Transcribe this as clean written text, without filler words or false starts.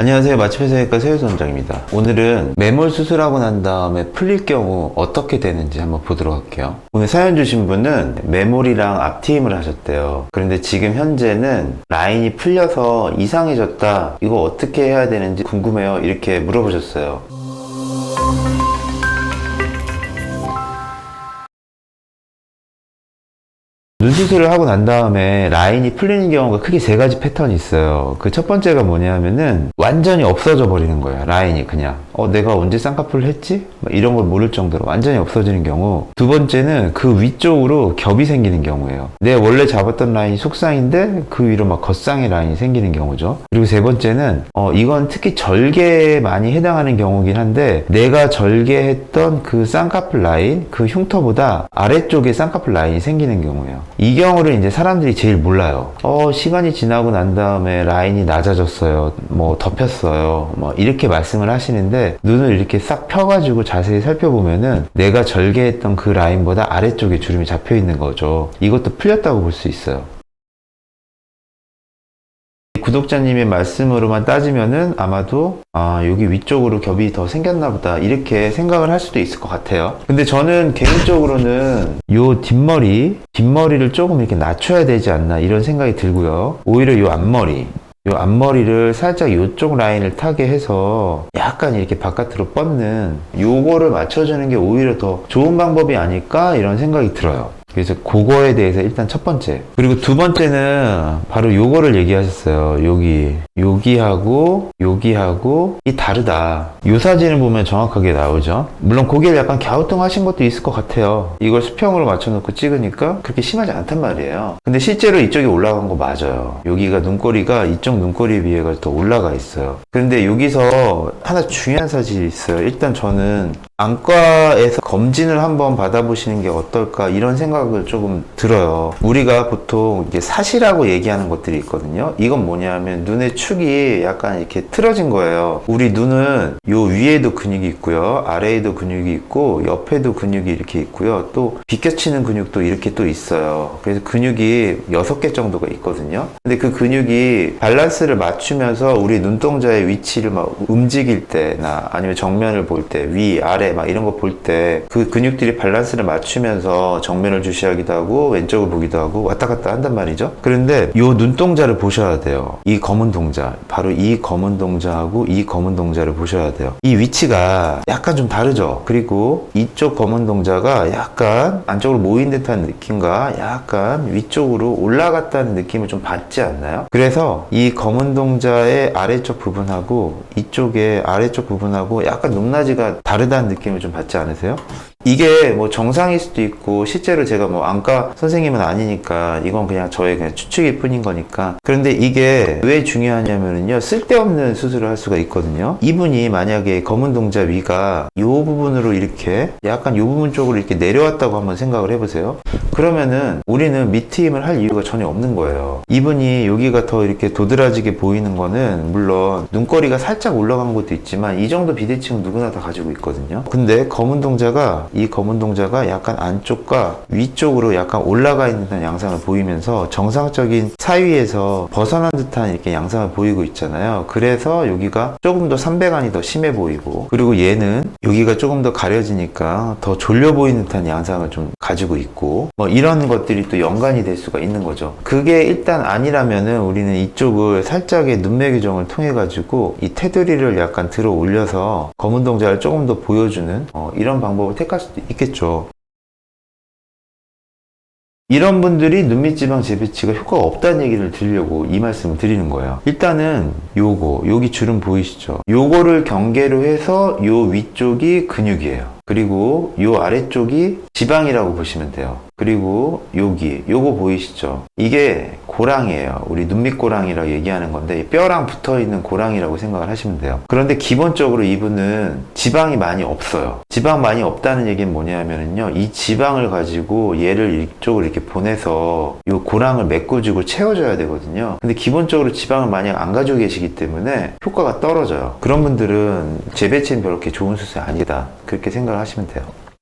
안녕하세요. 마취폐쇄내과 세우수 원장입니다. 오늘은 매몰 수술하고 난 다음에 풀릴 경우 어떻게 되는지 한번 보도록 할게요. 오늘 사연 주신 분은 매몰이랑 앞트임을 하셨대요. 그런데 지금 현재는 라인이 풀려서 이상해졌다. 이거 어떻게 해야 되는지 궁금해요. 이렇게 물어보셨어요. 눈 수술을 하고 난 다음에 라인이 풀리는 경우가 크게 세 가지 패턴이 있어요. 그 첫 번째가 뭐냐면은 완전히 없어져 버리는 거예요. 라인이 그냥 내가 언제 쌍꺼풀을 했지? 이런 걸 모를 정도로 완전히 없어지는 경우. 두 번째는 그 위쪽으로 겹이 생기는 경우예요. 내 원래 잡았던 라인이 속쌍인데 그 위로 막 겉쌍의 라인이 생기는 경우죠. 그리고 세 번째는 이건 특히 절개에 많이 해당하는 경우긴 한데 내가 절개했던 그 쌍꺼풀 라인, 그 흉터보다 아래쪽에 쌍꺼풀 라인이 생기는 경우예요. 이 경우를 이제 사람들이 제일 몰라요. 시간이 지나고 난 다음에 라인이 낮아졌어요. 덮였어요. 이렇게 말씀을 하시는데 눈을 이렇게 싹 펴가지고 자세히 살펴보면은 내가 절개했던 그 라인보다 아래쪽에 주름이 잡혀 있는 거죠. 이것도 풀렸다고 볼 수 있어요. 구독자님의 말씀으로만 따지면은 아마도 여기 위쪽으로 겹이 더 생겼나 보다 이렇게 생각을 할 수도 있을 것 같아요. 근데 저는 개인적으로는 요 뒷머리를 조금 이렇게 낮춰야 되지 않나 이런 생각이 들고요. 오히려 요 앞머리를 살짝 이쪽 라인을 타게 해서 약간 이렇게 바깥으로 뻗는 요거를 맞춰주는 게 오히려 더 좋은 방법이 아닐까 이런 생각이 들어요. 그래서 그거에 대해서 일단 첫 번째. 그리고 두 번째는 바로 요거를 얘기하셨어요. 여기하고 이 다르다. 요 사진을 보면 정확하게 나오죠. 물론 고개를 약간 갸우뚱하신 것도 있을 것 같아요. 이걸 수평으로 맞춰놓고 찍으니까 그렇게 심하지 않단 말이에요. 근데 실제로 이쪽이 올라간 거 맞아요. 여기가 눈꼬리가 이쪽 눈꼬리에 비해 더 올라가 있어요. 그런데 여기서 하나 중요한 사실이 있어요. 일단 저는 안과에서 검진을 한번 받아보시는 게 어떨까 이런 생각을 조금 들어요. 우리가 보통 이게 사시라고 얘기하는 것들이 있거든요. 이건 뭐냐면 눈의 축이 약간 이렇게 틀어진 거예요. 우리 눈은 요 위에도 근육이 있고요. 아래에도 근육이 있고 옆에도 근육이 이렇게 있고요. 또 비껴치는 근육도 이렇게 또 있어요. 그래서 근육이 6개 정도가 있거든요. 근데 그 근육이 밸런스를 맞추면서 우리 눈동자의 위치를 막 움직일 때나 아니면 정면을 볼 때 위, 아래 막 이런 거 볼 때 그 근육들이 밸런스를 맞추면서 정면을 주시하기도 하고 왼쪽을 보기도 하고 왔다 갔다 한단 말이죠. 그런데 요 눈동자를 보셔야 돼요. 이 검은 동자, 바로 이 검은 동자하고 이 검은 동자를 보셔야 돼요. 이 위치가 약간 좀 다르죠. 그리고 이쪽 검은 동자가 약간 안쪽으로 모인 듯한 느낌과 약간 위쪽으로 올라갔다는 느낌을 좀 받지 않나요? 그래서 이 검은 동자의 아래쪽 부분하고 이쪽의 아래쪽 부분하고 약간 높낮이가 다르다는 느낌을 좀 받지 않으세요? 이게 정상일 수도 있고 실제로 제가 안과 선생님은 아니니까 이건 그냥 저의 그냥 추측일 뿐인 거니까. 그런데 이게 왜 중요하냐면요, 쓸데없는 수술을 할 수가 있거든요. 이분이 만약에 검은 동자 위가 이 부분으로 이렇게 약간 이 부분 쪽으로 이렇게 내려왔다고 한번 생각을 해보세요. 그러면은 우리는 밑트임을 할 이유가 전혀 없는 거예요. 이분이 여기가 더 이렇게 도드라지게 보이는 거는 물론 눈꼬리가 살짝 올라간 것도 있지만 이 정도 비대칭은 누구나 다 가지고 있거든요. 근데 이 검은 동자가 약간 안쪽과 위쪽으로 약간 올라가 있는 듯한 양상을 보이면서 정상적인 사위에서 벗어난 듯한 이렇게 양상을 보이고 있잖아요. 그래서 여기가 조금 더 삼배간이 더 심해 보이고, 그리고 얘는 여기가 조금 더 가려지니까 더 졸려 보이는 듯한 양상을 좀 가지고 있고, 이런 것들이 또 연관이 될 수가 있는 거죠. 그게 일단 아니라면은 우리는 이쪽을 살짝의 눈매 교정을 통해 가지고 이 테두리를 약간 들어 올려서 검은 동자를 조금 더 보여주는 이런 방법을 택할 수도 있겠죠. 이런 분들이 눈밑지방 재배치가 효과가 없다는 얘기를 드리려고 이 말씀을 드리는 거예요. 일단은 여기 주름 보이시죠? 요거를 경계로 해서 요 위쪽이 근육이에요. 그리고 요 아래쪽이 지방이라고 보시면 돼요. 그리고 요거 보이시죠? 이게 고랑이에요. 우리 눈밑고랑이라고 얘기하는 건데 뼈랑 붙어있는 고랑이라고 생각을 하시면 돼요. 그런데 기본적으로 이분은 지방이 많이 없어요. 지방 많이 없다는 얘기는 뭐냐면요, 이 지방을 가지고 얘를 이쪽으로 이렇게 보내서 요 고랑을 메꿔주고 채워줘야 되거든요. 근데 기본적으로 지방을 만약 안 가지고 계시기 때문에 효과가 떨어져요. 그런 분들은 재배치는 별로 그렇게 좋은 수술이 아니다, 그렇게 생각을 하시면 돼요.